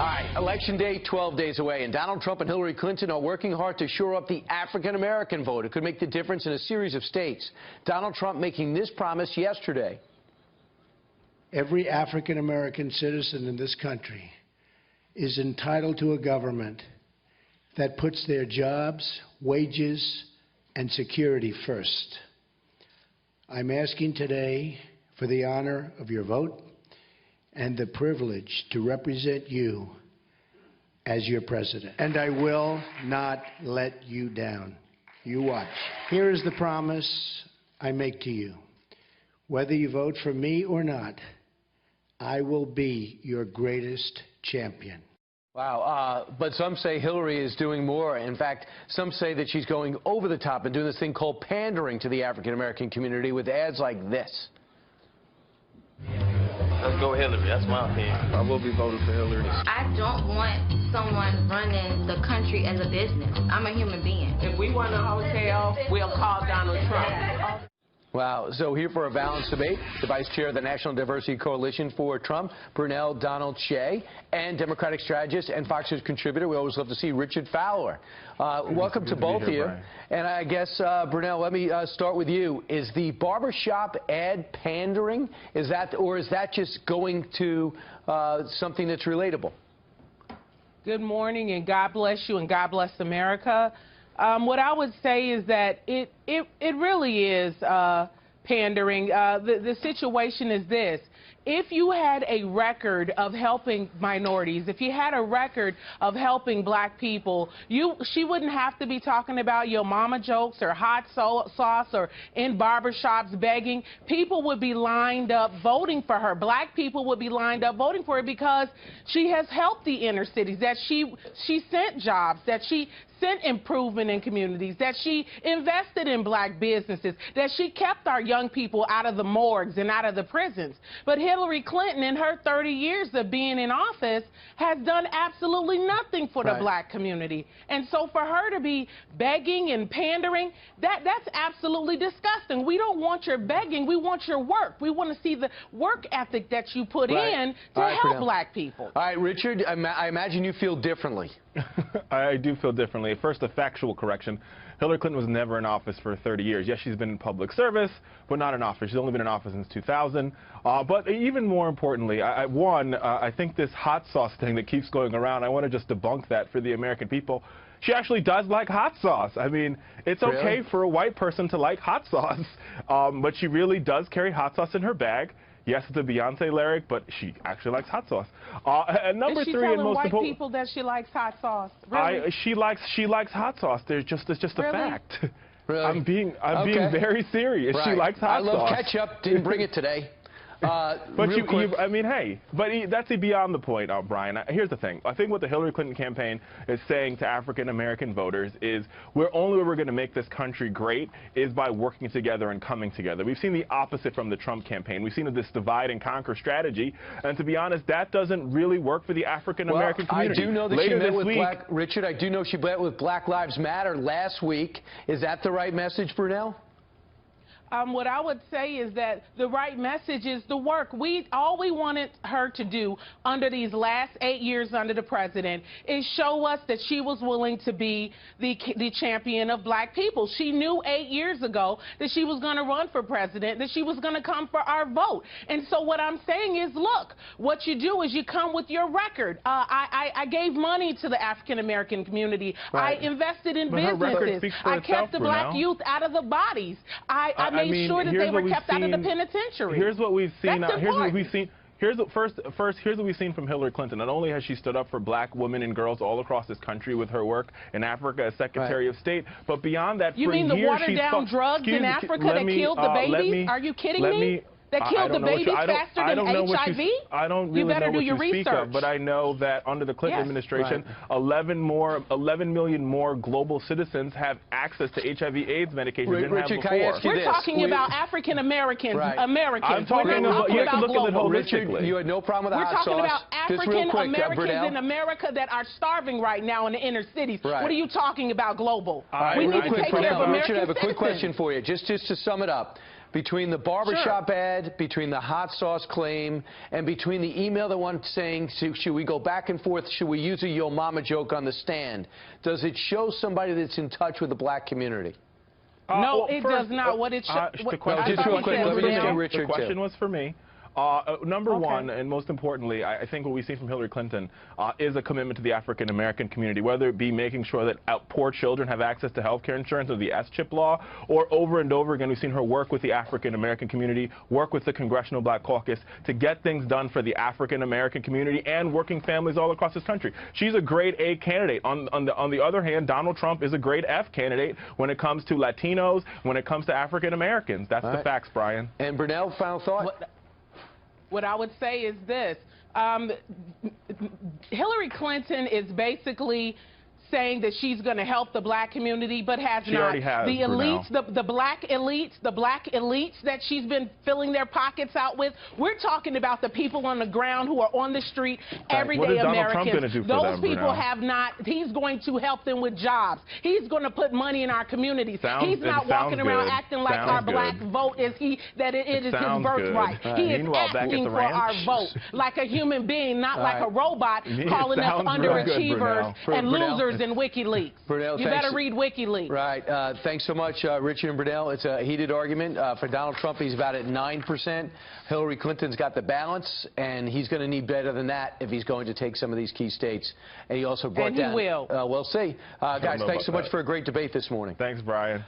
All right, Election Day 12 days away, and Donald Trump and Hillary Clinton are working hard to shore up the African-American vote. It could make the difference in a series of states. Donald Trump making this promise yesterday. Every African-American citizen in this country is entitled to a government that puts their jobs, wages, and security first. I'm asking today for the honor of your vote and the privilege to represent you as your president. And I will not let you down. You watch. Here is the promise I make to you. Whether you vote for me or not, I will be your greatest champion. Wow, but some say Hillary is doing more. In fact, some say that she's going over the top and doing this thing called pandering to the African-American community with ads like this. Let's go Hillary. That's my opinion. I will be voting for Hillary. I don't want someone running the country as a business. I'm a human being. If we want a hotel, we'll call Donald Trump. Wow. So here for a balanced debate, the vice chair of the National Diversity Coalition for Trump, Brunel Donald Shea, and Democratic strategist and Fox News contributor. We always love to see Richard Fowler. Welcome to both of you. Brian. And I guess, Brunel, let me start with you. Is the barbershop ad pandering? Is that, or is that just going to something that's relatable? Good morning, and God bless you, and God bless America. What I would say is that it really is pandering. The situation is this. If you had a record of helping minorities, if you had a record of helping black people, she wouldn't have to be talking about your mama jokes or hot sauce or in barbershops begging. People would be lined up voting for her. Black people would be lined up voting for her because she has helped the inner cities, that she sent jobs, that she sent improvement in communities, that she invested in black businesses, that she kept our young people out of the morgues and out of the prisons. But Hillary Clinton, in her 30 years of being in office, has done absolutely nothing for the black community. And so for her to be begging and pandering, that's absolutely disgusting. We don't want your begging, we want your work. We want to see the work ethic that you put in to help black people. All right, Richard, I imagine you feel differently. I do feel differently. First, a factual correction. Hillary Clinton was never in office for 30 years. Yes, she's been in public service, but not in office. She's only been in office since 2000. But even more importantly, I think this hot sauce thing that keeps going around, I want to just debunk that for the American people. She actually does like hot sauce. I mean, it's okay for a white person to like hot sauce, but she really does carry hot sauce in her bag. Yes, it's a Beyonce lyric, but she actually likes hot sauce. And number three, and most white people that she likes hot sauce? Really? She likes hot sauce. It's just a fact. Really? I'm being very serious. She likes hot sauce. I love ketchup. Didn't bring it today. But I mean, hey, but that's beyond the point, Brian. Here's the thing. I think what the Hillary Clinton campaign is saying to African-American voters is we're going to make this country great is by working together and coming together. We've seen the opposite from the Trump campaign. We've seen this divide and conquer strategy, and to be honest, that doesn't really work for the African-American community. I do know that she met with Richard, I do know she met with Black Lives Matter last week. Is that the right message, Brunel? What I would say is that the right message is the work. All we wanted her to do under these last 8 years under the president is show us that she was willing to be the champion of black people. She knew 8 years ago that she was going to run for president, that she was going to come for our vote. And so what I'm saying is, look, what you do is you come with your record. I gave money to the African-American community. I invested in businesses. I kept the black youth out of the bodies. I made sure that they were kept out of the penitentiary. Here's what we've seen. That's here's what we've seen. Here's what we've seen from Hillary Clinton. Not only has she stood up for black women and girls all across this country with her work in Africa as Secretary of State, but beyond that, you mean the watered-down drugs in Africa that killed the babies? Are you kidding me? That killed the babies faster than HIV? I don't really know what you speak of, but I know that under the Clinton administration, 11 million more global citizens have access to HIV/AIDS medication than have before. We're talking about African Americans, Americans. I'm talking about, you have to look at it holistically. You had no problem with the hot sauce. We're talking about African Americans in America that are starving right now in the inner cities. What are you talking about global? We need to take care of American citizens. Richard, I have a quick question for you, just to sum it up. between the barbershop ad, between the hot sauce claim, and between the email that one saying, should we go back and forth, should we use a yo mama joke on the stand, does it show somebody that's in touch with the black community? No, well, it first, does not. What it the question, just real quick, let me just get Richard, the question too. was for me. Number one, and most importantly, I think what we've seen from Hillary Clinton is a commitment to the African-American community, whether it be making sure that poor children have access to health care insurance or the S-chip law, or over and over again, we've seen her work with the African-American community, work with the Congressional Black Caucus to get things done for the African-American community and working families all across this country. She's a grade A candidate. On the other hand, Donald Trump is a grade F candidate when it comes to Latinos, when it comes to African-Americans. That's the facts, Brian. And Brunel, final thought? What I would say is this. Hillary Clinton is basically saying that she's going to help the black community, but has She not. already has, the elites, Brunel. the black elites that she's been filling their pockets out with. We're talking about the people on the ground who are on the street, everyday What is Donald Americans. Trump gonna do for Those them, people Brunel? have not. He's going to help them with jobs. He's going to put money in our communities. He's not walking around acting like our black vote is it is his birthright. He is Meanwhile, back at asking the for ranch. our vote like a human being, not like a robot, It calling us sounds real good, underachievers Brunel. and Brunel. losers in WikiLeaks. Brunel, You thanks. better read WikiLeaks. Right. Thanks so much, Richard and Brunel. It's a heated argument. For Donald Trump, he's about at 9%. Hillary Clinton's got the balance, and he's going to need better than that if he's going to take some of these key states. And he also brought And he down. will. We'll see. Guys, thanks so much for a great debate this morning. Thanks, Brian.